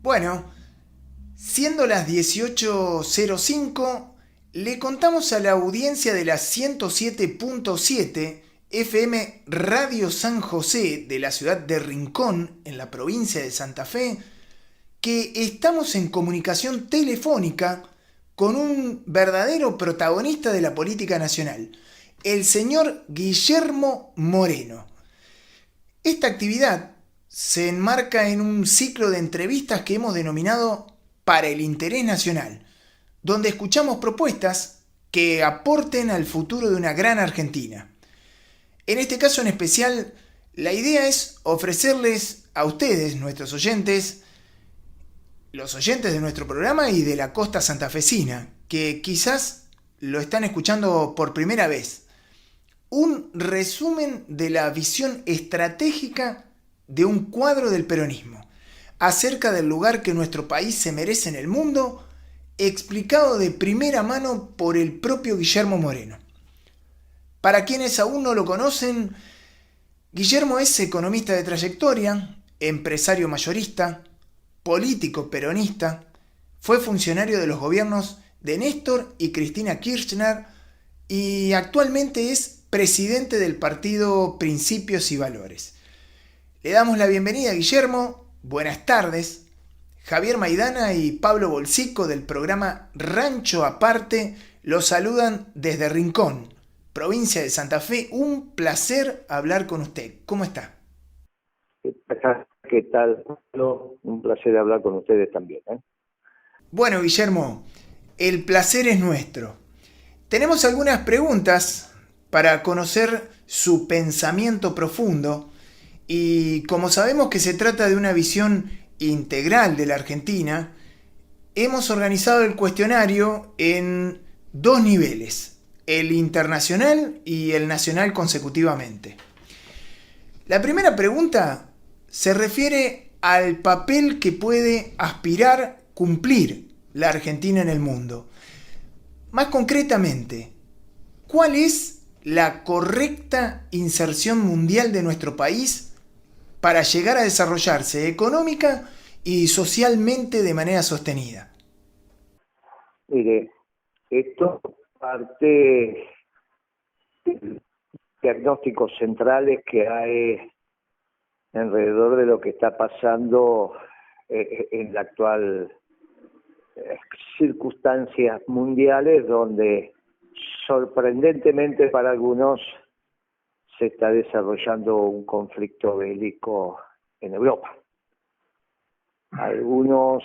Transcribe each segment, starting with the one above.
Bueno, siendo las 18:05, le contamos a la audiencia de la 107.7 FM Radio San José de la ciudad de Rincón, en la provincia de Santa Fe, que estamos en comunicación telefónica con un verdadero protagonista de la política nacional, el señor Guillermo Moreno. Esta actividad se enmarca en un ciclo de entrevistas que hemos denominado Para el Interés Nacional, donde escuchamos propuestas que aporten al futuro de una gran Argentina. En este caso en especial, la idea es ofrecerles a ustedes, nuestros oyentes, los oyentes de nuestro programa y de la costa santafesina, que quizás lo están escuchando por primera vez, un resumen de la visión estratégica de un cuadro del peronismo, acerca del lugar que nuestro país se merece en el mundo, explicado de primera mano por el propio Guillermo Moreno. Para quienes aún no lo conocen, Guillermo es economista de trayectoria, empresario mayorista, político peronista, fue funcionario de los gobiernos de Néstor y Cristina Kirchner y actualmente es presidente del partido Principios y Valores. Le damos la bienvenida a Guillermo, buenas tardes. Javier Maidana y Pablo Bolsico del programa Rancho Aparte los saludan desde Rincón, provincia de Santa Fe. Un placer hablar con usted. ¿Cómo está? ¿Qué tal, Pablo? Un placer hablar con ustedes también, ¿eh? Bueno, Guillermo, el placer es nuestro. Tenemos algunas preguntas para conocer su pensamiento profundo y como sabemos que se trata de una visión integral de la Argentina, hemos organizado el cuestionario en dos niveles, el internacional y el nacional consecutivamente. La primera pregunta se refiere al papel que puede aspirar cumplir la Argentina en el mundo. Más concretamente, ¿cuál es la correcta inserción mundial de nuestro país para llegar a desarrollarse económica y socialmente de manera sostenida? Mire, esto parte de diagnósticos centrales que hay alrededor de lo que está pasando en la actual circunstancias mundiales, donde sorprendentemente para algunos se está desarrollando un conflicto bélico en Europa. Algunos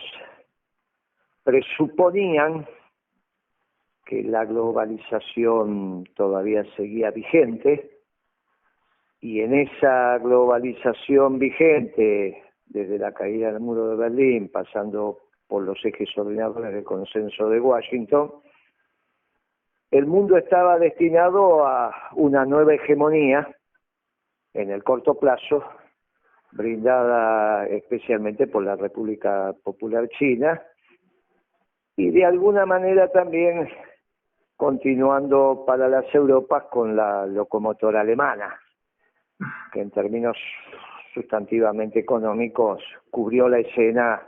presuponían que la globalización todavía seguía vigente, y en esa globalización vigente, desde la caída del muro de Berlín, pasando por los ejes ordinadores del consenso de Washington, el mundo estaba destinado a una nueva hegemonía en el corto plazo, brindada especialmente por la República Popular China, y de alguna manera también continuando para las Europas con la locomotora alemana, que en términos sustantivamente económicos cubrió la escena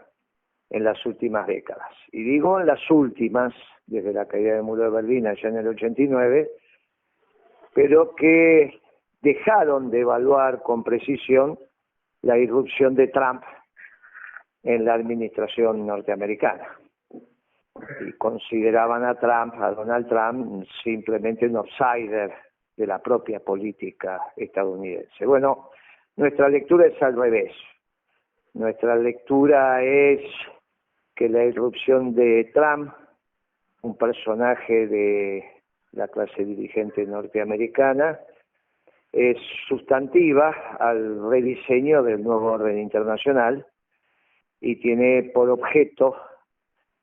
en las últimas décadas. Y digo en las últimas, desde la caída del muro de Berlín allá en el 89, pero que dejaron de evaluar con precisión la irrupción de Trump en la administración norteamericana. Y consideraban a Donald Trump, simplemente un outsider de la propia política estadounidense. Bueno, nuestra lectura es al revés. Nuestra lectura es que la irrupción de Trump, un personaje de la clase dirigente norteamericana, es sustantiva al rediseño del nuevo orden internacional y tiene por objeto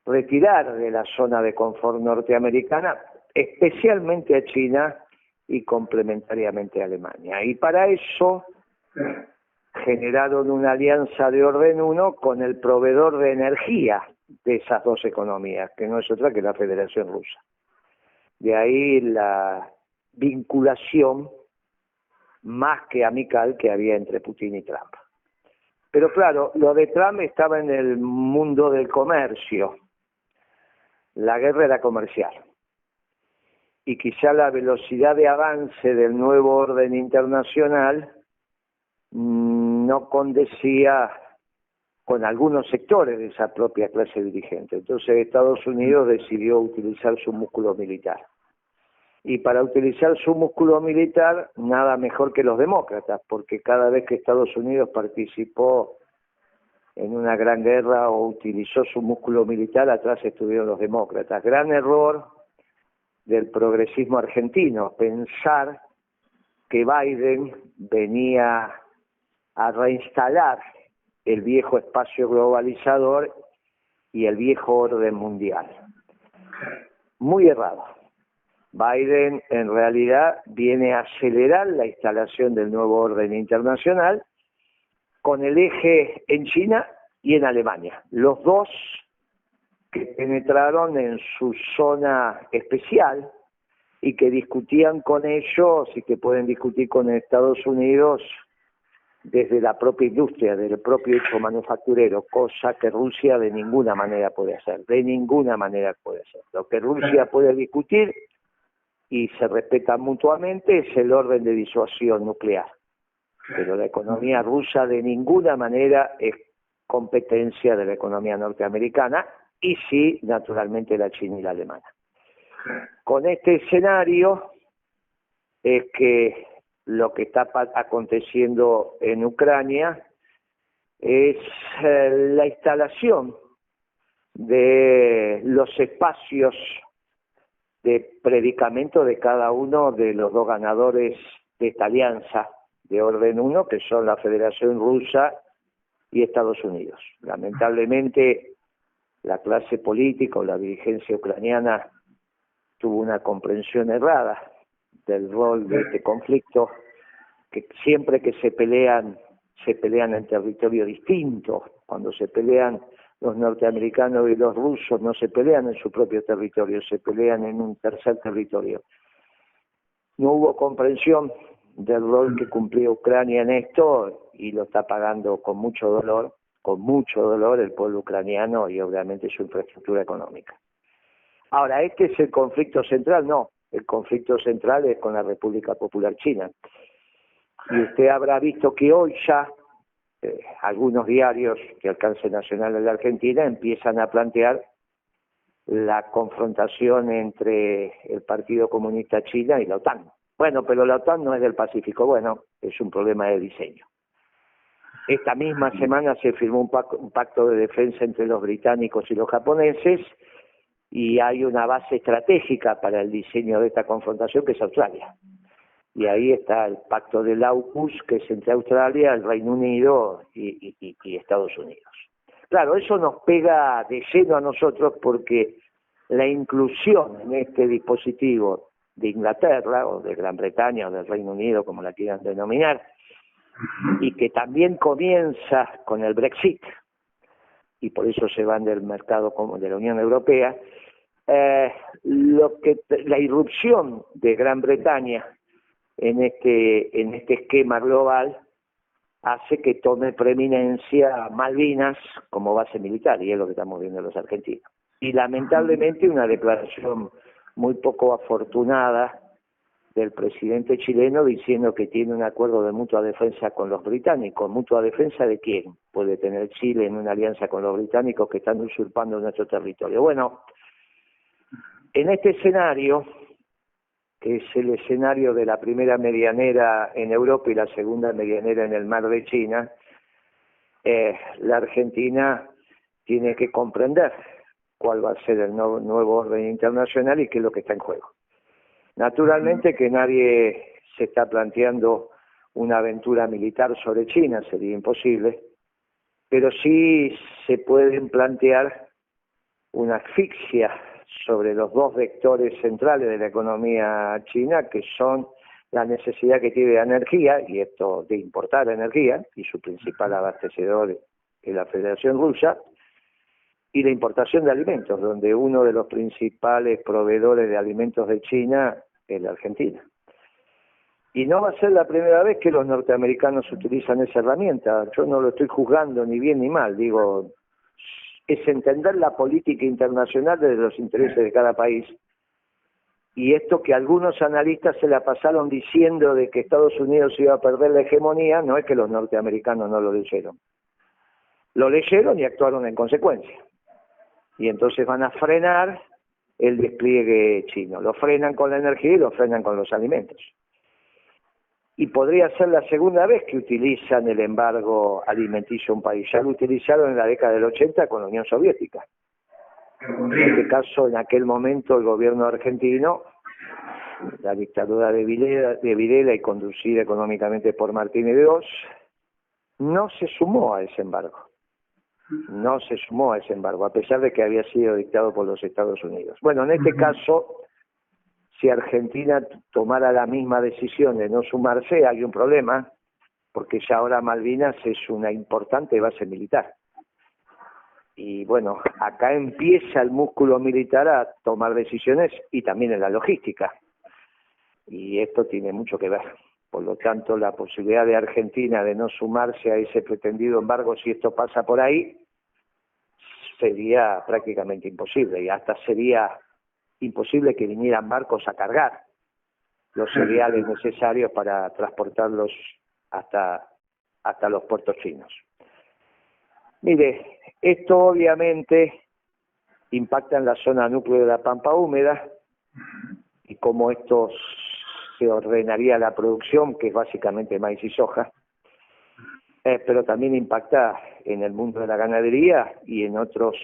retirar de la zona de confort norteamericana, especialmente a China y complementariamente a Alemania. Y para eso generaron una alianza de orden uno con el proveedor de energía de esas dos economías, que no es otra que la Federación Rusa. De ahí la vinculación más que amical que había entre Putin y Trump. Pero claro, lo de Trump estaba en el mundo del comercio. La guerra era comercial. Y quizá la velocidad de avance del nuevo orden internacional no condecía con algunos sectores de esa propia clase dirigente. Entonces Estados Unidos decidió utilizar su músculo militar. Y para utilizar su músculo militar, nada mejor que los demócratas, porque cada vez que Estados Unidos participó en una gran guerra o utilizó su músculo militar, atrás estuvieron los demócratas. Gran error del progresismo argentino, pensar que Biden venía a reinstalar el viejo espacio globalizador y el viejo orden mundial. Muy errado. Biden en realidad viene a acelerar la instalación del nuevo orden internacional con el eje en China y en Alemania. Los dos que penetraron en su zona especial y que discutían con ellos y que pueden discutir con Estados Unidos desde la propia industria, del propio hecho manufacturero, cosa que Rusia de ninguna manera puede hacer, de ninguna manera puede hacer. Lo que Rusia puede discutir y se respetan mutuamente es el orden de disuasión nuclear. Pero la economía rusa de ninguna manera es competencia de la economía norteamericana y sí, naturalmente, la china y la alemana. Con este escenario es que lo que está aconteciendo en Ucrania es la instalación de los espacios de predicamento de cada uno de los dos ganadores de esta alianza de orden 1, que son la Federación Rusa y Estados Unidos. Lamentablemente, la clase política o la dirigencia ucraniana tuvo una comprensión errada del rol de este conflicto, que siempre que se pelean en territorio distinto. Cuando se pelean los norteamericanos y los rusos, no se pelean en su propio territorio, se pelean en un tercer territorio. No hubo comprensión del rol que cumplió Ucrania en esto y lo está pagando con mucho dolor el pueblo ucraniano y obviamente su infraestructura económica. Ahora, ¿este es el conflicto central? No, el conflicto central es con la República Popular China. Y usted habrá visto que hoy ya algunos diarios de alcance nacional de la Argentina empiezan a plantear la confrontación entre el Partido Comunista China y la OTAN. Bueno, pero la OTAN no es del Pacífico. Bueno, es un problema de diseño. Esta misma semana se firmó un pacto de defensa entre los británicos y los japoneses y hay una base estratégica para el diseño de esta confrontación que es Australia. Y ahí está el pacto del AUKUS, que es entre Australia, el Reino Unido y Estados Unidos. Claro, eso nos pega de lleno a nosotros porque la inclusión en este dispositivo de Inglaterra, o de Gran Bretaña, o del Reino Unido, como la quieran denominar, y que también comienza con el Brexit, y por eso se van del mercado como de la Unión Europea, la irrupción de Gran Bretaña en este esquema global hace que tome preeminencia Malvinas como base militar, y es lo que estamos viendo los argentinos. Y lamentablemente una declaración muy poco afortunada del presidente chileno diciendo que tiene un acuerdo de mutua defensa con los británicos. ¿Mutua defensa de quién puede tener Chile en una alianza con los británicos que están usurpando nuestro territorio? Bueno, en este escenario, que es el escenario de la primera medianera en Europa y la segunda medianera en el mar de China, la Argentina tiene que comprender cuál va a ser el nuevo orden internacional y qué es lo que está en juego. Naturalmente que nadie se está planteando una aventura militar sobre China, sería imposible, pero sí se pueden plantear una asfixia sobre los dos vectores centrales de la economía china, que son la necesidad que tiene de energía, y esto de importar energía, y su principal abastecedor es la Federación Rusa, y la importación de alimentos, donde uno de los principales proveedores de alimentos de China es la Argentina. Y no va a ser la primera vez que los norteamericanos utilizan esa herramienta. Yo no lo estoy juzgando ni bien ni mal, digo, es entender la política internacional desde los intereses de cada país. Y esto que algunos analistas se la pasaron diciendo de que Estados Unidos iba a perder la hegemonía, no es que los norteamericanos no lo leyeron. Lo leyeron y actuaron en consecuencia. Y entonces van a frenar el despliegue chino. Lo frenan con la energía y lo frenan con los alimentos. Y podría ser la segunda vez que utilizan el embargo alimenticio a un país. Ya lo utilizaron en la década del 80 con la Unión Soviética. En este caso, en aquel momento, el gobierno argentino, la dictadura de Videla y conducida económicamente por Martínez de Oz, no se sumó a ese embargo. No se sumó a ese embargo, a pesar de que había sido dictado por los Estados Unidos. Bueno, en este caso, si Argentina tomara la misma decisión de no sumarse, hay un problema, porque ya ahora Malvinas es una importante base militar. Y bueno, acá empieza el músculo militar a tomar decisiones y también en la logística. Y esto tiene mucho que ver. Por lo tanto, la posibilidad de Argentina de no sumarse a ese pretendido embargo, si esto pasa por ahí, sería prácticamente imposible. Y hasta sería imposible que vinieran barcos a cargar los cereales necesarios para transportarlos hasta los puertos chinos. Mire, esto obviamente impacta en la zona núcleo de la pampa húmeda y cómo esto se ordenaría la producción, que es básicamente maíz y soja, pero también impacta en el mundo de la ganadería y en otras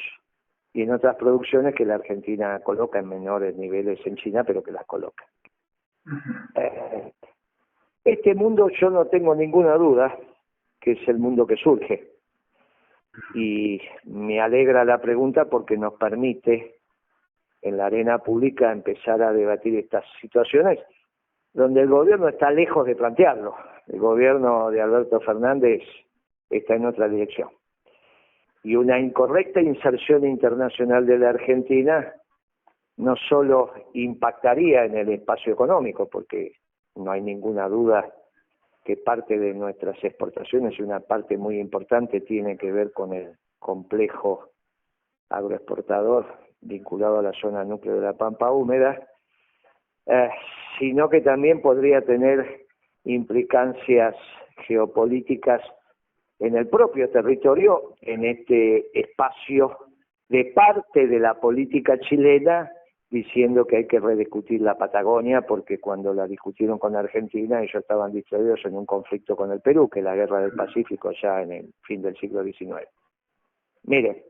producciones que la Argentina coloca en menores niveles en China, pero que las coloca. Este mundo, yo no tengo ninguna duda que es el mundo que surge. Y me alegra la pregunta porque nos permite en la arena pública empezar a debatir estas situaciones donde el gobierno está lejos de plantearlo. El gobierno de Alberto Fernández está en otra dirección. Y una incorrecta inserción internacional de la Argentina no solo impactaría en el espacio económico, porque no hay ninguna duda que parte de nuestras exportaciones y una parte muy importante tiene que ver con el complejo agroexportador vinculado a la zona núcleo de la pampa húmeda, sino que también podría tener implicancias geopolíticas en el propio territorio, en este espacio de parte de la política chilena, diciendo que hay que rediscutir la Patagonia, porque cuando la discutieron con Argentina, ellos estaban distraídos en un conflicto con el Perú, que es la guerra del Pacífico ya en el fin del siglo XIX. Mire,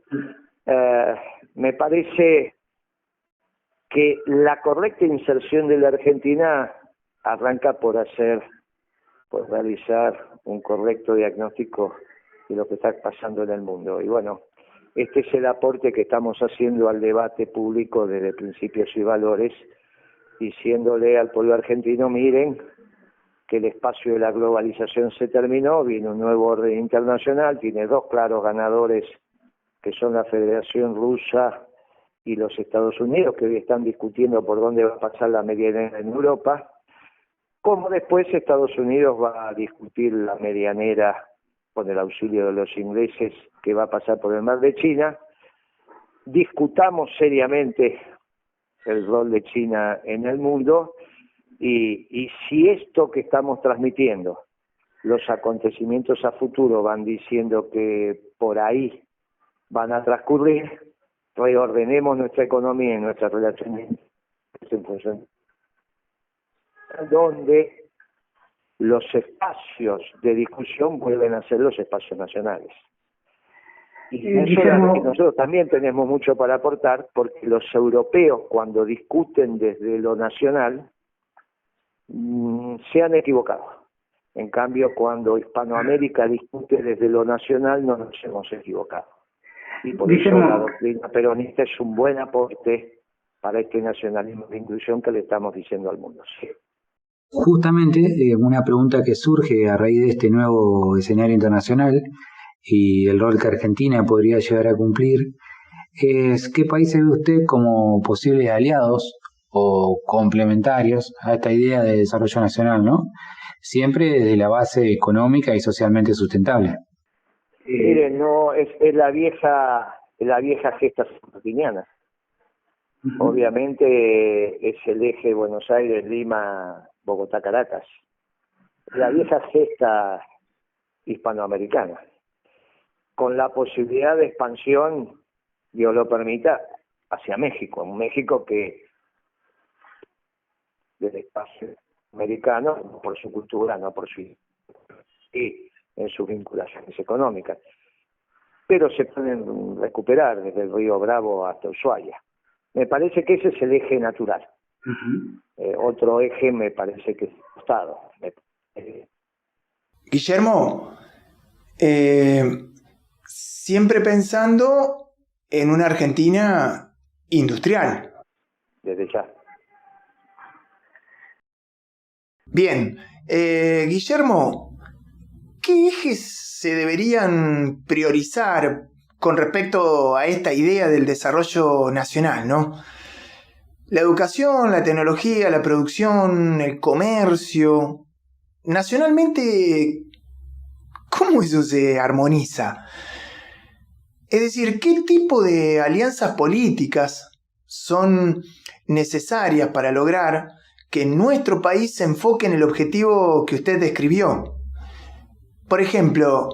me parece que la correcta inserción de la Argentina arranca por realizar un correcto diagnóstico de lo que está pasando en el mundo. Y bueno, este es el aporte que estamos haciendo al debate público desde principios y valores, diciéndole al pueblo argentino, miren, que el espacio de la globalización se terminó, viene un nuevo orden internacional, tiene dos claros ganadores, que son la Federación Rusa y los Estados Unidos, que hoy están discutiendo por dónde va a pasar la medianera en Europa, como después Estados Unidos va a discutir la medianera con el auxilio de los ingleses, que va a pasar por el mar de China. Discutamos seriamente el rol de China en el mundo y si esto que estamos transmitiendo, los acontecimientos a futuro van diciendo que por ahí van a transcurrir, reordenemos nuestra economía y nuestras relaciones en función donde los espacios de discusión vuelven a ser los espacios nacionales. Y nosotros también tenemos mucho para aportar, porque los europeos, cuando discuten desde lo nacional, se han equivocado. En cambio, cuando Hispanoamérica discute desde lo nacional, no nos hemos equivocado. Y por eso la doctrina peronista es un buen aporte para este nacionalismo de inclusión que le estamos diciendo al mundo. Sí. Justamente, una pregunta que surge a raíz de este nuevo escenario internacional y el rol que Argentina podría llegar a cumplir es: ¿qué países ve usted como posibles aliados o complementarios a esta idea de desarrollo nacional, ¿no? Siempre desde la base económica y socialmente sustentable. Miren, no, es la vieja gesta sanmartiniana. Obviamente es el eje Buenos Aires, Lima, Bogotá, Caracas. La vieja gesta hispanoamericana, con la posibilidad de expansión, Dios lo permita, hacia México. Un México que del espacio americano, no por su cultura, no por su y en sus vinculaciones económicas, pero se pueden recuperar desde el río Bravo hasta Ushuaia. Me parece que ese es el eje natural. Otro eje me parece que es el costado. Guillermo, siempre pensando en una Argentina industrial. Desde ya. Bien, Guillermo, ¿qué ejes se deberían priorizar con respecto a esta idea del desarrollo nacional, ¿no? La educación, la tecnología, la producción, el comercio. Nacionalmente, ¿cómo eso se armoniza? Es decir, ¿qué tipo de alianzas políticas son necesarias para lograr que nuestro país se enfoque en el objetivo que usted describió? Por ejemplo,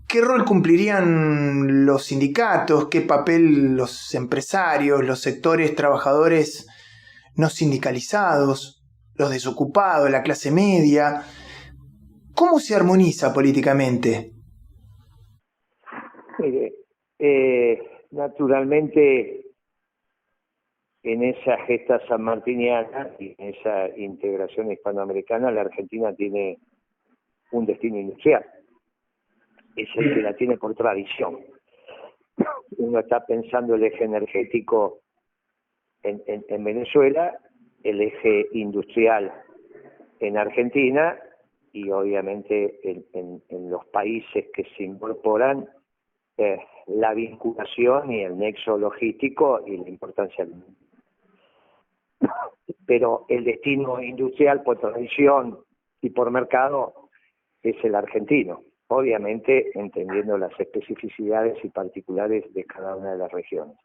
¿qué rol cumplirían los sindicatos? ¿Qué papel los empresarios, los sectores trabajadores no sindicalizados, los desocupados, la clase media? ¿Cómo se armoniza políticamente? Mire, naturalmente en esa gesta sanmartiniana y en esa integración hispanoamericana, la Argentina tiene un destino industrial. Es el que la tiene por tradición. Uno está pensando el eje energético en Venezuela, el eje industrial en Argentina y obviamente en los países que se incorporan, la vinculación y el nexo logístico y la importancia. Pero el destino industrial por tradición y por mercado es el argentino, obviamente entendiendo las especificidades y particulares de cada una de las regiones.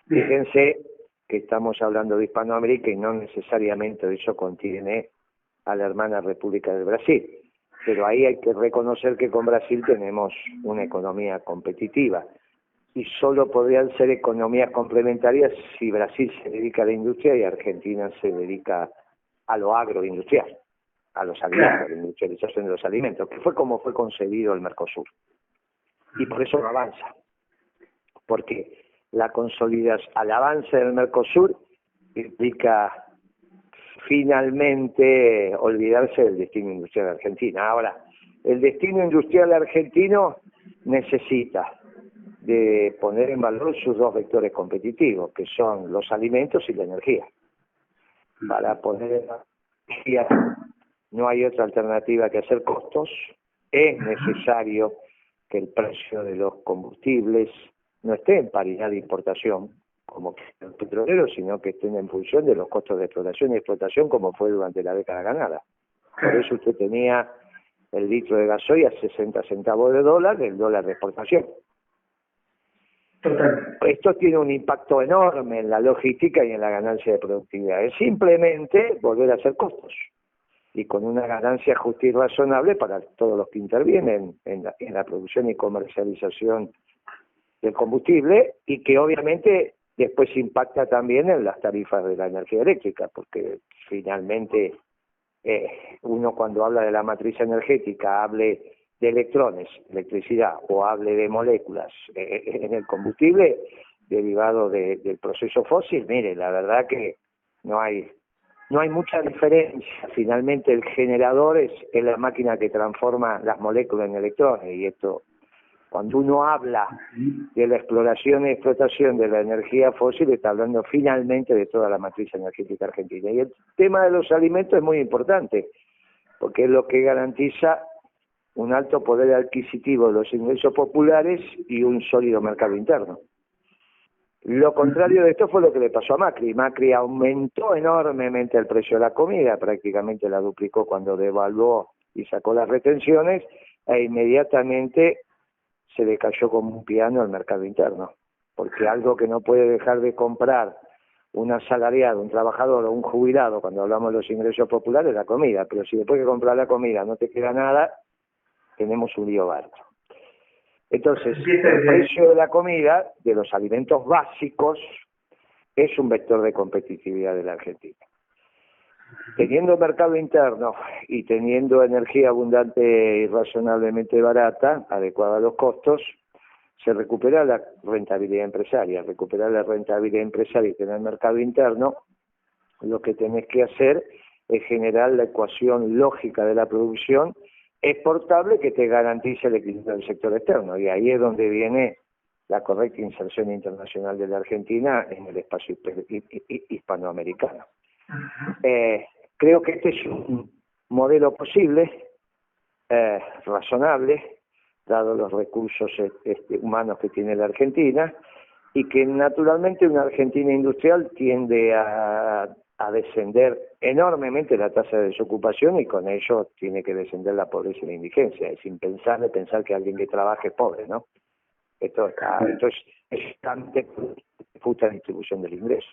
Fíjense que estamos hablando de Hispanoamérica y no necesariamente eso contiene a la hermana República del Brasil, pero ahí hay que reconocer que con Brasil tenemos una economía competitiva y solo podrían ser economías complementarias si Brasil se dedica a la industria y Argentina se dedica a lo agroindustrial, a los alimentos, a la industrialización de los alimentos, que fue como fue concebido el Mercosur. Y por eso no avanza, porque la consolidación, al avance del Mercosur implica finalmente olvidarse del destino industrial argentino. Ahora, el destino industrial argentino necesita de poner en valor sus dos vectores competitivos, que son los alimentos y la energía. Para poner en la energía no hay otra alternativa que hacer costos. Es necesario que el precio de los combustibles no esté en paridad de importación, como los petroleros, sino que estén en función de los costos de exploración y explotación, como fue durante la década ganada. Por eso usted tenía el litro de gasoil a 60 centavos de dólar, el dólar de exportación. Total. Esto tiene un impacto enorme en la logística y en la ganancia de productividad. Es simplemente volver a hacer costos y con una ganancia justa y razonable para todos los que intervienen en la producción y comercialización del combustible, y que obviamente después impacta también en las tarifas de la energía eléctrica, porque finalmente uno cuando habla de la matriz energética, hable de electrones, electricidad, o hable de moléculas en el combustible derivado del proceso fósil, mire, la verdad que no hay mucha diferencia. Finalmente el generador es la máquina que transforma las moléculas en electrones, y esto, cuando uno habla de la exploración y explotación de la energía fósil, está hablando finalmente de toda la matriz energética argentina. Y el tema de los alimentos es muy importante, porque es lo que garantiza un alto poder adquisitivo de los ingresos populares y un sólido mercado interno. Lo contrario de esto fue lo que le pasó a Macri. Macri aumentó enormemente el precio de la comida, prácticamente la duplicó cuando devaluó y sacó las retenciones, e inmediatamente se le cayó como un piano al mercado interno, porque algo que no puede dejar de comprar un asalariado, un trabajador o un jubilado, cuando hablamos de los ingresos populares, es la comida, pero si después de comprar la comida no te queda nada, tenemos un lío bárbaro. Entonces, el precio de la comida, de los alimentos básicos, es un vector de competitividad de la Argentina. Teniendo mercado interno y teniendo energía abundante y razonablemente barata, adecuada a los costos, se recupera la rentabilidad empresaria. Recuperar la rentabilidad empresaria y tener mercado interno, lo que tenés que hacer es generar la ecuación lógica de la producción exportable que te garantice el equilibrio del sector externo. Y ahí es donde viene la correcta inserción internacional de la Argentina en el espacio hispanoamericano. Creo que este es un modelo posible, razonable, dado los recursos humanos que tiene la Argentina, y que naturalmente una Argentina industrial tiende a descender enormemente la tasa de desocupación, y con ello tiene que descender la pobreza y la indigencia. Es impensable pensar que alguien que trabaje es pobre, ¿no? Esto es tan justa distribución del ingreso.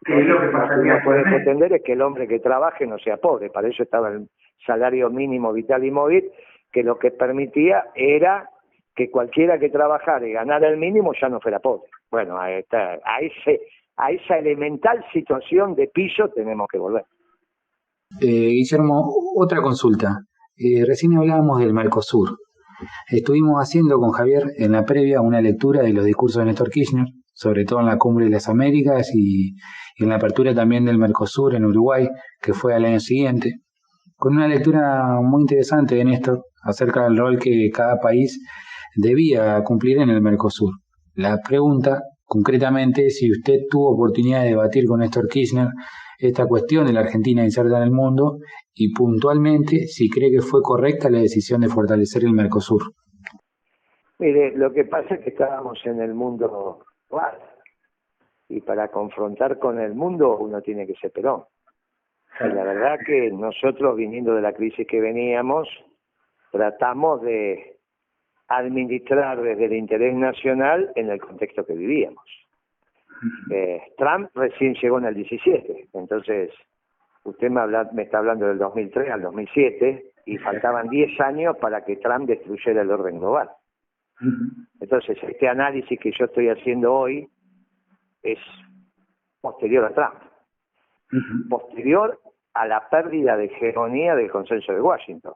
Lo que no puede pretender es que el hombre que trabaje no sea pobre. Para eso estaba el salario mínimo vital y móvil, que lo que permitía era que cualquiera que trabajara y ganara el mínimo ya no fuera pobre. Bueno, a esa elemental situación de piso tenemos que volver. Guillermo, otra consulta. Recién hablábamos del Mercosur. Estuvimos haciendo con Javier en la previa una lectura de los discursos de Néstor Kirchner, sobre todo en la Cumbre de las Américas y en la apertura también del Mercosur en Uruguay, que fue al año siguiente, con una lectura muy interesante de Néstor acerca del rol que cada país debía cumplir en el Mercosur. La pregunta, concretamente, es si usted tuvo oportunidad de debatir con Néstor Kirchner esta cuestión de la Argentina inserta en el mundo, y puntualmente si cree que fue correcta la decisión de fortalecer el Mercosur. Mire, lo que pasa es que estábamos en el mundo global, y para confrontar con el mundo uno tiene que ser Perón. Y la verdad que nosotros, viniendo de la crisis que veníamos, tratamos de administrar desde el interés nacional en el contexto que vivíamos. Trump recién llegó en el 17, entonces usted me está hablando del 2003 al 2007, y faltaban 10 años para que Trump destruyera el orden global. Entonces este análisis que yo estoy haciendo hoy es posterior a Trump, posterior a la pérdida de hegemonía del consenso de Washington.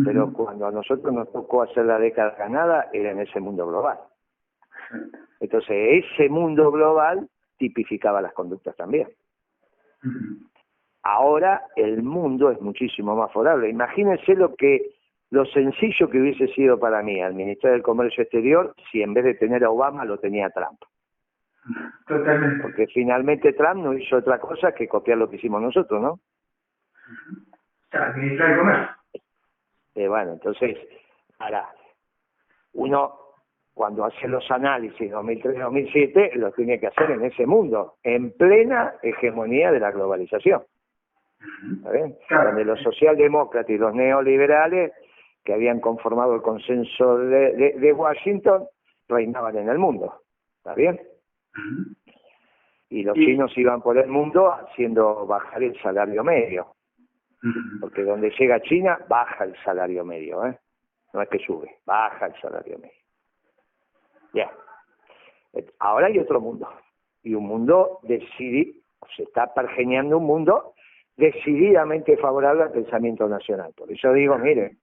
Pero cuando a nosotros nos tocó hacer la década ganada, era en ese mundo global. Entonces ese mundo global tipificaba las conductas también. Ahora el mundo es muchísimo más favorable. Imagínense lo sencillo que hubiese sido para mí administrar el comercio exterior si en vez de tener a Obama lo tenía Trump. Totalmente. Porque finalmente Trump no hizo otra cosa que copiar lo que hicimos nosotros, ¿no? Administrar el comercio. Bueno, entonces, ahora, uno cuando hace los análisis 2003-2007, los tiene que hacer en ese mundo, en plena hegemonía de la globalización. ¿Está bien? Donde los socialdemócratas y los neoliberales, que habían conformado el consenso de Washington, reinaban en el mundo. ¿Está bien? Y los chinos iban por el mundo haciendo bajar el salario medio. Porque donde llega China, baja el salario medio, no es que sube, baja el salario medio. Ya. Ahora hay otro mundo, y un mundo se está pergeñando un mundo decididamente favorable al pensamiento nacional. Por eso digo, mire,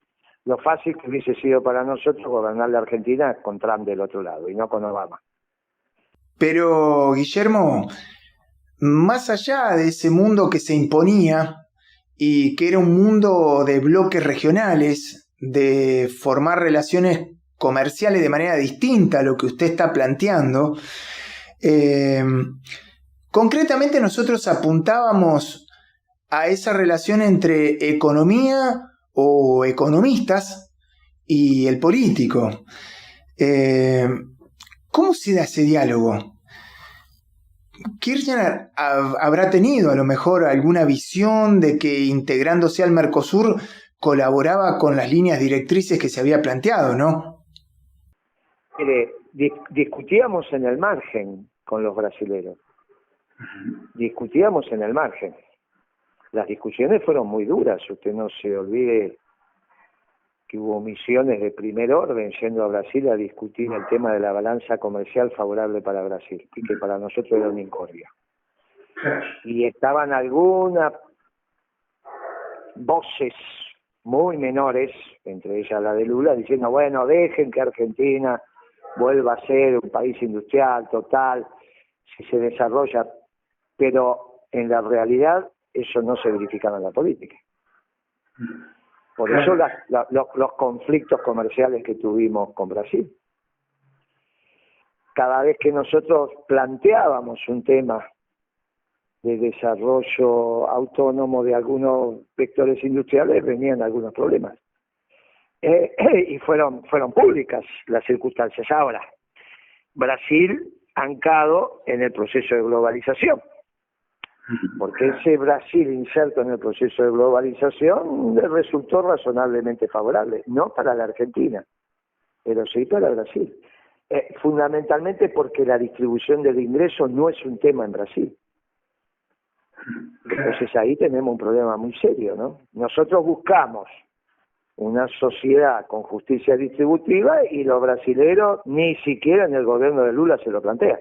lo fácil que hubiese sido para nosotros gobernar la Argentina con Trump del otro lado, y no con Obama. Pero, Guillermo, más allá de ese mundo que se imponía, y que era un mundo de bloques regionales, de formar relaciones comerciales de manera distinta a lo que usted está planteando, concretamente nosotros apuntábamos a esa relación entre economía o economistas y el político. ¿Cómo se da ese diálogo? Kirchner habrá tenido a lo mejor alguna visión de que integrándose al Mercosur colaboraba con las líneas directrices que se había planteado, ¿no? Mire, discutíamos en el margen con los brasileros. Discutíamos en el margen. Las discusiones fueron muy duras. Usted no se olvide que hubo misiones de primer orden yendo a Brasil a discutir el tema de la balanza comercial favorable para Brasil y que para nosotros era una incordia. Y estaban algunas voces muy menores, entre ellas la de Lula, diciendo, bueno, dejen que Argentina vuelva a ser un país industrial, total, si se desarrolla, pero en la realidad eso no se verificaba en la política. Por eso los conflictos comerciales que tuvimos con Brasil. Cada vez que nosotros planteábamos un tema de desarrollo autónomo de algunos vectores industriales, venían algunos problemas. Y fueron públicas las circunstancias. Ahora, Brasil anclado en el proceso de globalización. Porque ese Brasil inserto en el proceso de globalización le resultó razonablemente favorable, no para la Argentina, pero sí para Brasil. Fundamentalmente porque la distribución del ingreso no es un tema en Brasil. Entonces ahí tenemos un problema muy serio, ¿no? Nosotros buscamos una sociedad con justicia distributiva y los brasileros ni siquiera en el gobierno de Lula se lo plantean.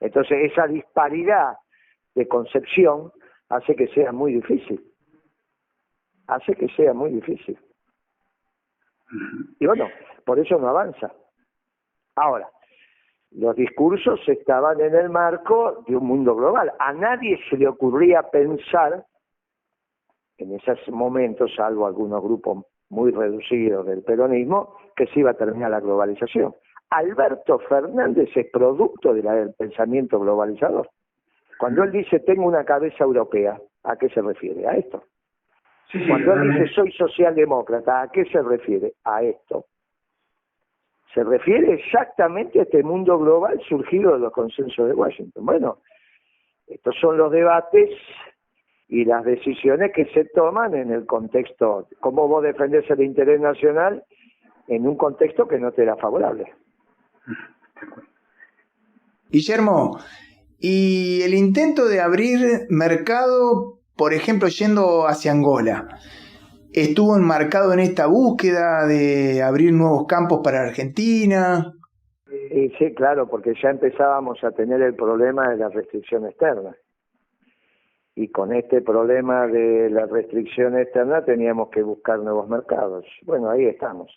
Entonces esa disparidad de concepción hace que sea muy difícil. Y bueno, por eso no avanza. Ahora, los discursos estaban en el marco de un mundo global. A nadie se le ocurría pensar, en esos momentos, salvo algunos grupos muy reducidos del peronismo, que se iba a terminar la globalización. Alberto Fernández es producto del pensamiento globalizador. Cuando él dice, tengo una cabeza europea, ¿a qué se refiere? A esto. Cuando él dice, soy socialdemócrata, ¿a qué se refiere? A esto. Se refiere exactamente a este mundo global surgido de los consensos de Washington. Bueno, estos son los debates y las decisiones que se toman en el contexto, cómo vos defendés el interés nacional en un contexto que no te era favorable. Guillermo, y el intento de abrir mercado, por ejemplo, yendo hacia Angola, ¿estuvo enmarcado en esta búsqueda de abrir nuevos campos para Argentina? Sí, claro, porque ya empezábamos a tener el problema de la restricción externa. Y con este problema de la restricción externa teníamos que buscar nuevos mercados. Bueno, ahí estamos.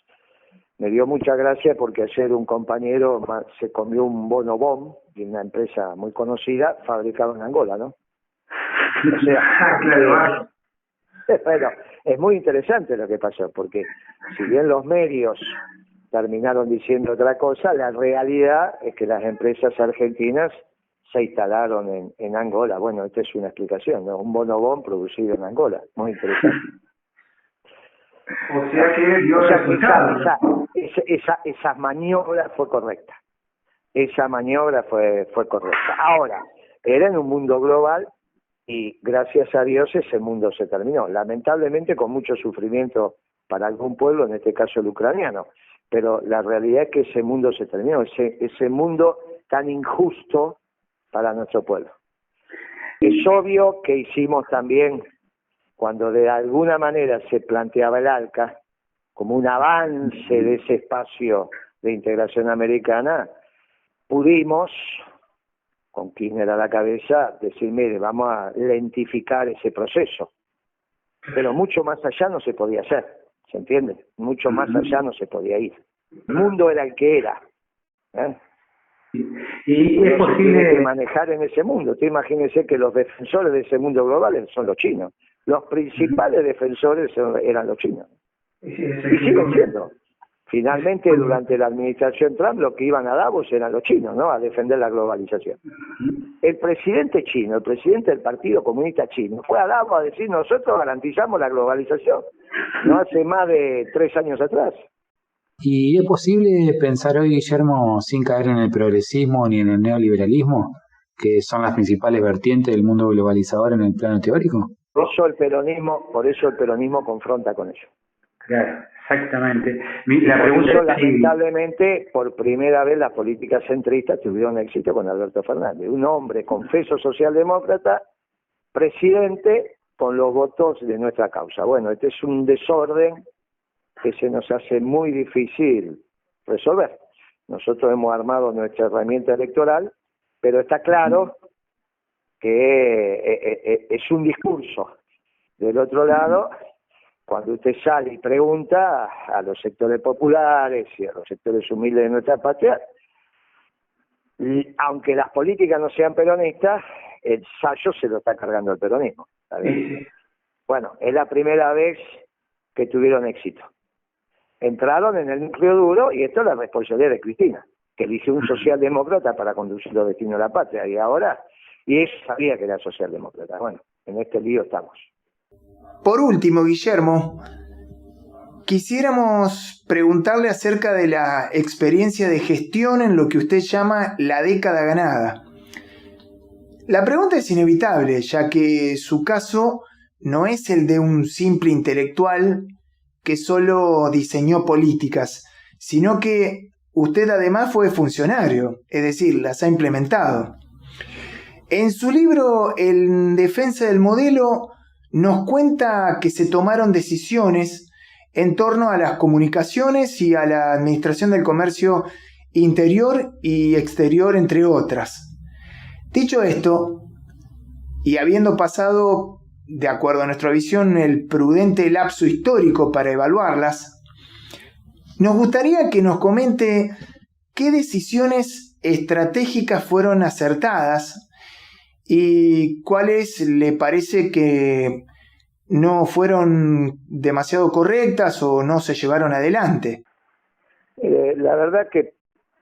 Me dio mucha gracia porque ayer un compañero se comió un bonobón de una empresa muy conocida, fabricado en Angola, ¿no? O sea, claro. Bueno, es muy interesante lo que pasó, porque si bien los medios terminaron diciendo otra cosa, la realidad es que las empresas argentinas se instalaron en Angola. Bueno, esta es una explicación, ¿no? Un bonobón producido en Angola, muy interesante. O sea que dio resultado. Esa maniobra fue correcta. Esa maniobra fue correcta. Ahora, era en un mundo global y gracias a Dios ese mundo se terminó. Lamentablemente con mucho sufrimiento para algún pueblo, en este caso el ucraniano. Pero la realidad es que ese mundo se terminó, ese mundo tan injusto para nuestro pueblo. Es obvio que hicimos también, cuando de alguna manera se planteaba el ALCA como un avance de ese espacio de integración americana, pudimos, con Kirchner a la cabeza, decir, mire, vamos a lentificar ese proceso. Pero mucho más allá no se podía hacer, ¿se entiende? Mucho más allá no se podía ir. El mundo era el que era. Y es posible que manejar en ese mundo. Usted imagínese que los defensores de ese mundo global son los chinos. Los principales defensores eran los chinos. Y siguen siendo. Finalmente, durante la administración Trump, lo que iban a Davos eran los chinos, ¿no? A defender la globalización. El presidente chino, el presidente del Partido Comunista Chino, fue a Davos a decir, nosotros garantizamos la globalización. No hace más de 3 años atrás. ¿Y es posible pensar hoy, Guillermo, sin caer en el progresismo ni en el neoliberalismo, que son las principales vertientes del mundo globalizador en el plano teórico? Por eso el peronismo confronta con ello. Claro, exactamente. La La por pregunta eso, es si... lamentablemente, por primera vez las políticas centristas tuvieron éxito con Alberto Fernández, un hombre confeso socialdemócrata, presidente con los votos de nuestra causa. Bueno, este es un desorden que se nos hace muy difícil resolver. Nosotros hemos armado nuestra herramienta electoral, pero está claro que es un discurso. Del otro lado, cuando usted sale y pregunta a los sectores populares y a los sectores humildes de nuestra patria, y aunque las políticas no sean peronistas, el sayo se lo está cargando el peronismo. ¿Está bien? Bueno, es la primera vez que tuvieron éxito. Entraron en el núcleo duro y esto es la responsabilidad de Cristina, que eligió un socialdemócrata para conducir los destinos de la patria, y ella sabía que era socialdemócrata. Bueno, en este lío estamos. Por último, Guillermo, quisiéramos preguntarle acerca de la experiencia de gestión en lo que usted llama la década ganada. La pregunta es inevitable, ya que su caso no es el de un simple intelectual que solo diseñó políticas, sino que usted además fue funcionario, es decir, las ha implementado. En su libro En defensa del modelo nos cuenta que se tomaron decisiones en torno a las comunicaciones y a la administración del comercio interior y exterior, entre otras. Dicho esto, y habiendo pasado, de acuerdo a nuestra visión, el prudente lapso histórico para evaluarlas, nos gustaría que nos comente qué decisiones estratégicas fueron acertadas y cuáles le parece que no fueron demasiado correctas o no se llevaron adelante. La verdad que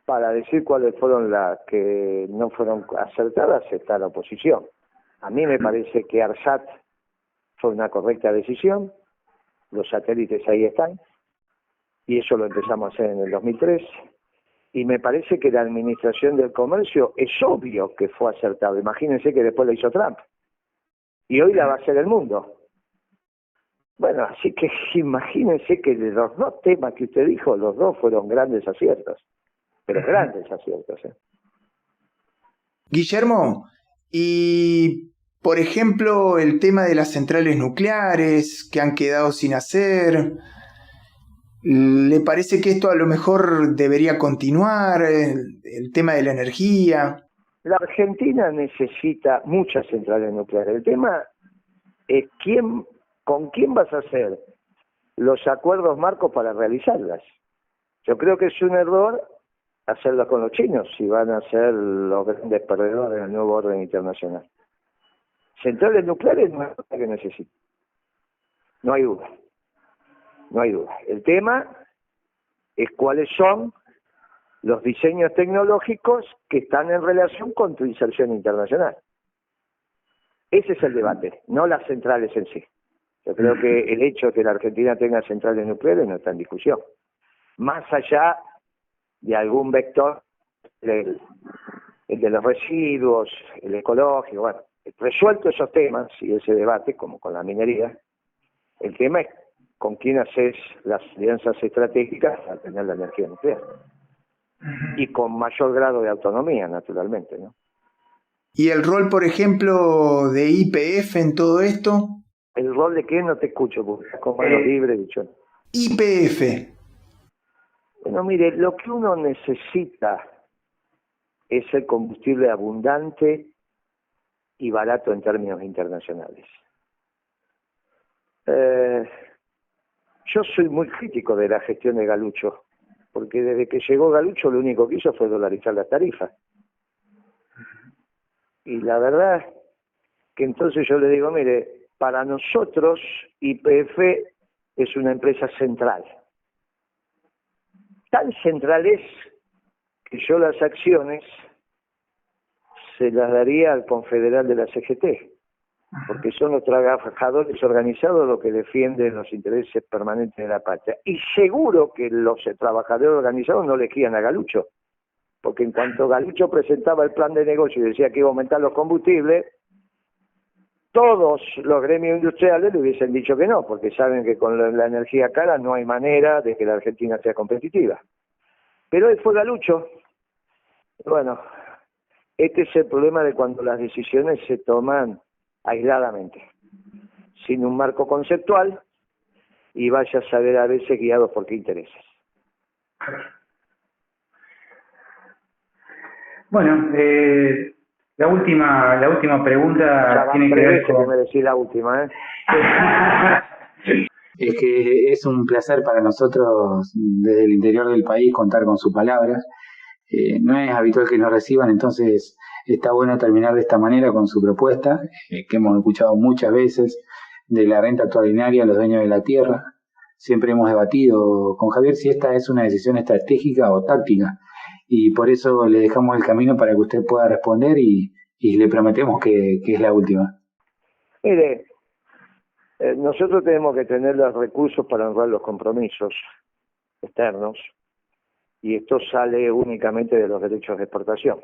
para decir cuáles fueron las que no fueron acertadas está la oposición. A mí me parece que ARSAT fue una correcta decisión, los satélites ahí están, y eso lo empezamos a hacer en el 2003, y me parece que la administración del comercio es obvio que fue acertado. Imagínense que después la hizo Trump, y hoy la va a hacer el mundo. Bueno, así que imagínense que de los dos temas que usted dijo, los dos fueron grandes aciertos, pero grandes aciertos. Guillermo, y por ejemplo el tema de las centrales nucleares que han quedado sin hacer, ¿le parece que esto a lo mejor debería continuar? El tema de la energía. La Argentina necesita muchas centrales nucleares. El tema es con quién vas a hacer los acuerdos marcos para realizarlas. Yo creo que es un error hacerlo con los chinos, si van a ser los grandes perdedores del nuevo orden internacional. Centrales nucleares no es lo que necesita. No hay duda. No hay duda. El tema es cuáles son los diseños tecnológicos que están en relación con tu inserción internacional. Ese es el debate, no las centrales en sí. Yo creo que el hecho de que la Argentina tenga centrales nucleares no está en discusión. Más allá de algún vector, el de los residuos, el ecológico, bueno, resuelto esos temas y ese debate, como con la minería, el tema es con quién haces las alianzas estratégicas para tener la energía nuclear. Y con mayor grado de autonomía, naturalmente, ¿no? ¿Y el rol, por ejemplo, de YPF en todo esto? ¿El rol de qué? No te escucho, porque estás con manos libres, dicho. YPF. Bueno, mire, lo que uno necesita es el combustible abundante y barato en términos internacionales. Yo soy muy crítico de la gestión de Galucho, porque desde que llegó Galucho lo único que hizo fue dolarizar las tarifas. Y la verdad que entonces yo le digo, mire, para nosotros YPF es una empresa central. Tan central es que yo las acciones se las daría al confederal de la CGT. porque son los trabajadores organizados los que defienden los intereses permanentes de la patria. Y seguro que los trabajadores organizados no elegían a Galucho, porque en cuanto Galucho presentaba el plan de negocio y decía que iba a aumentar los combustibles, todos los gremios industriales le hubiesen dicho que no, porque saben que con la energía cara no hay manera de que la Argentina sea competitiva. Pero él fue Galucho. Bueno, este es el problema de cuando las decisiones se toman aisladamente, sin un marco conceptual, y vaya a saber a veces guiados por qué intereses. Bueno, la última pregunta Ya tiene que ver con... me decís la última, ¿eh? Es que es un placer para nosotros desde el interior del país contar con su palabra. No es habitual que nos reciban, entonces está bueno terminar de esta manera con su propuesta, que hemos escuchado muchas veces, de la renta extraordinaria a los dueños de la tierra. Siempre hemos debatido con Javier si esta es una decisión estratégica o táctica, y por eso le dejamos el camino para que usted pueda responder y le prometemos que es la última. Mire, nosotros tenemos que tener los recursos para honrar los compromisos externos, y esto sale únicamente de los derechos de exportación.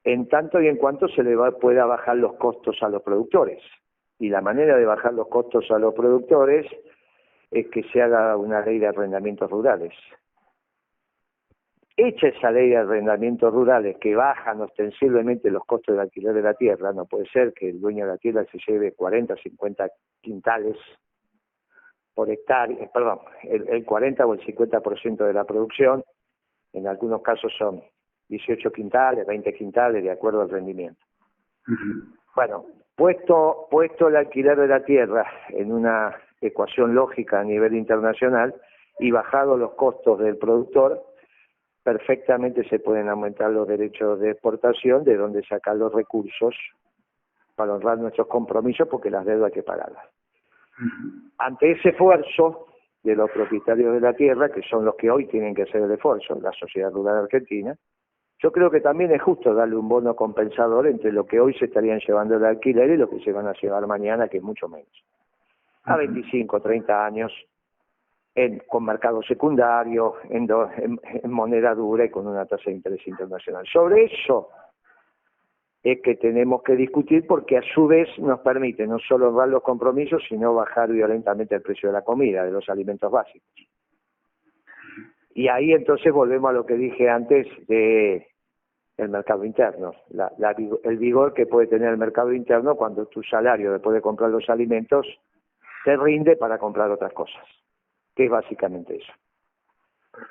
En tanto y en cuanto se le pueda bajar los costos a los productores. Y la manera de bajar los costos a los productores es que se haga una ley de arrendamientos rurales. Hecha esa ley de arrendamientos rurales que bajan ostensiblemente los costos de alquiler de la tierra, no puede ser que el dueño de la tierra se lleve 40, 50 quintales por hectárea, perdón, el 40 o el 50% de la producción, en algunos casos son 18 quintales, 20 quintales, de acuerdo al rendimiento. Bueno, puesto el alquiler de la tierra en una ecuación lógica a nivel internacional y bajado los costos del productor, perfectamente se pueden aumentar los derechos de exportación, de donde sacar los recursos para honrar nuestros compromisos, porque las deudas hay que pagarlas. Ante ese esfuerzo de los propietarios de la tierra, que son los que hoy tienen que hacer el esfuerzo, la sociedad rural argentina, yo creo que también es justo darle un bono compensador entre lo que hoy se estarían llevando de alquiler y lo que se van a llevar mañana, que es mucho menos. A 25, 30 años, con mercado secundario, en moneda dura y con una tasa de interés internacional. Sobre eso es que tenemos que discutir, porque a su vez nos permite no solo honrar los compromisos, sino bajar violentamente el precio de la comida, de los alimentos básicos. Y ahí entonces volvemos a lo que dije antes del mercado interno, el vigor que puede tener el mercado interno cuando tu salario, después de comprar los alimentos, te rinde para comprar otras cosas, que es básicamente eso.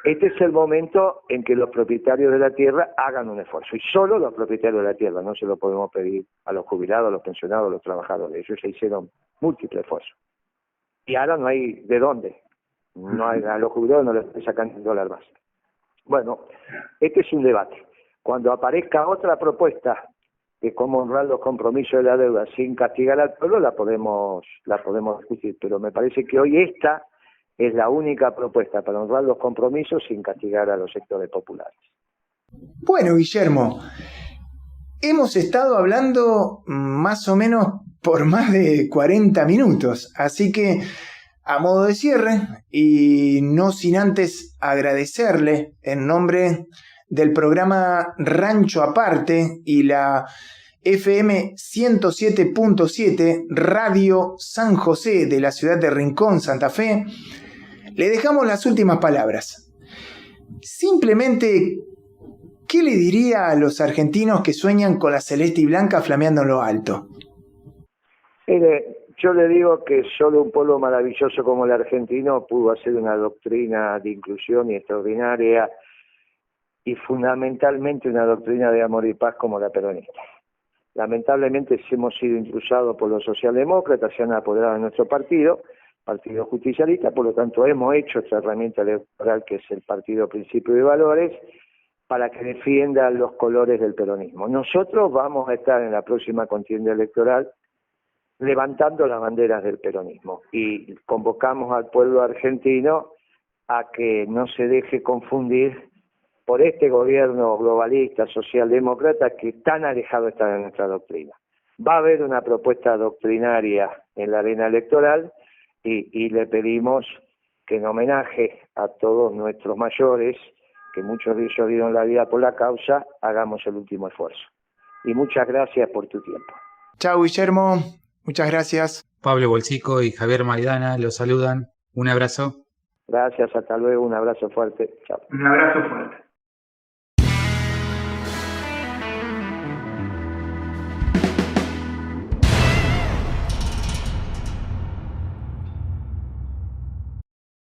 Este es el momento en que los propietarios de la tierra hagan un esfuerzo, y solo los propietarios de la tierra, no se lo podemos pedir a los jubilados, a los pensionados, a los trabajadores. Ellos ya hicieron múltiples esfuerzos. Y ahora no hay de dónde. No hay, a los jubilados no les sacan $1 más. Bueno, este es un debate. Cuando aparezca otra propuesta de cómo honrar los compromisos de la deuda sin castigar al pueblo, la podemos discutir. Pero me parece que hoy esta es la única propuesta para honrar los compromisos sin castigar a los sectores populares. Bueno, Guillermo, hemos estado hablando más o menos por más de 40 minutos, así que a modo de cierre, y no sin antes agradecerle en nombre del programa Rancho Aparte y la FM 107.7 Radio San José de la ciudad de Rincón, Santa Fe, le dejamos las últimas palabras. Simplemente, ¿qué le diría a los argentinos que sueñan con la celeste y blanca flameando en lo alto? Mire, yo le digo que solo un pueblo maravilloso como el argentino pudo hacer una doctrina de inclusión y extraordinaria, y fundamentalmente una doctrina de amor y paz como la peronista. Lamentablemente hemos sido intrusados por los socialdemócratas, se han apoderado de nuestro partido justicialista, por lo tanto hemos hecho esta herramienta electoral que es el partido Principio y Valores, para que defienda los colores del peronismo. Nosotros vamos a estar en la próxima contienda electoral levantando las banderas del peronismo, y convocamos al pueblo argentino a que no se deje confundir por este gobierno globalista, socialdemócrata, que tan alejado está de nuestra doctrina. Va a haber una propuesta doctrinaria en la arena electoral y le pedimos que en homenaje a todos nuestros mayores, que muchos de ellos dieron la vida por la causa, hagamos el último esfuerzo. Y muchas gracias por tu tiempo. Chao, Guillermo. Muchas gracias. Pablo Bolsico y Javier Maidana los saludan. Un abrazo. Gracias, hasta luego, un abrazo fuerte. Chao. Un abrazo fuerte.